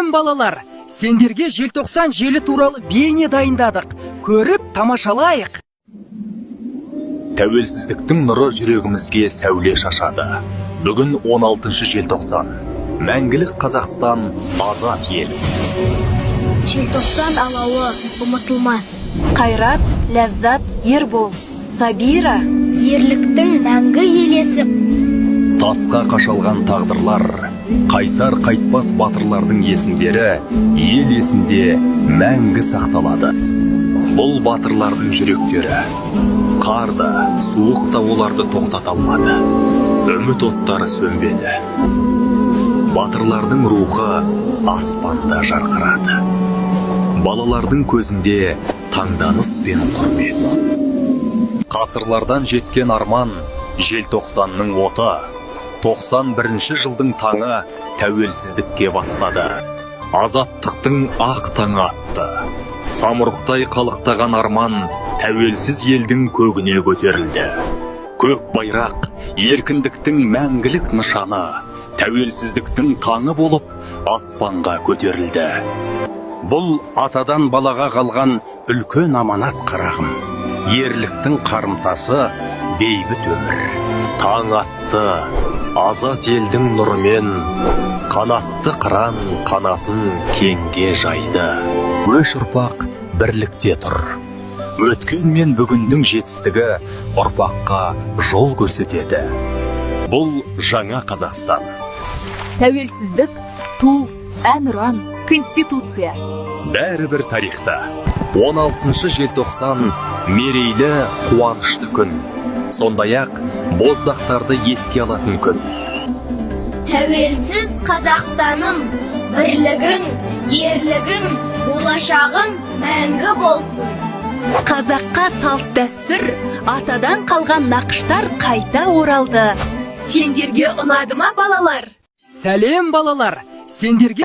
Сәлем балалар, сендерге желтоқсан желі туралы бейне дайындадық. Көріп тамашалайық. Тәуелсіздіктің нұры жүрегімізге сәуле шашады. Бүгін 16 желтоқсан. Мәңгілік Қазақстан азат ел. Желтоқсан алауы ұмытылмас. Қайрат, Ләззат, Ербол, Сабира, Ерліктің мәңгі елесі. Тасқа қашалған тағдырлар, қайсар қайтпас батырлардың есімдері ел есінде мәңгі сақталады. Бұл батырлардың жүректері қарда, суықта оларды тоқтата алмады. Үміт оттары сөнбеді. Батырлардың рухы аспанда жарқырады. Балалардың көзінде таңданыс пен құрмет. Ғасырлардан жеткен арман, желтоқсанның оты. 91 жылдың таңы тәуелсіздікке бастады. Азаттықтың ақ таңы атты. Самұрықтай қалықтаған арман тәуелсіз елдің көгіне көтерілді. Көк байрақ еркіндіктің мәңгілік нышаны, тәуелсіздіктің таңы болып аспанға көтерілді. Бұл атадан балаға қалған үлкен аманат қарағым. Ерліктің қарымтасы бейбіт өмір. Таң атты, азат елдің нұрымен, қанатты қыран қанатын кеңге жайды. Өш ұрпақ бірлікте тұр. Өткен мен бүгіннің жетістігі ұрпаққа жол көрсетеді. Бұл жаңа Қазақстан. тәуелсіздік, ту, әнұран, конституция. Бәрі бір тарихта. 16 желтоқсан мерейлі қуанышты күн. Сондай-ақ боздақтарды еске алатын күн. Тәуелсіз Қазақстаным, бірлігің, ерлігің, болашағың мәңгі болсын. Қазаққа салт дәстүр, атадан қалған нақыштар қайта оралды. Сендерге ұнады ма балалар? Сәлем балалар, сендерге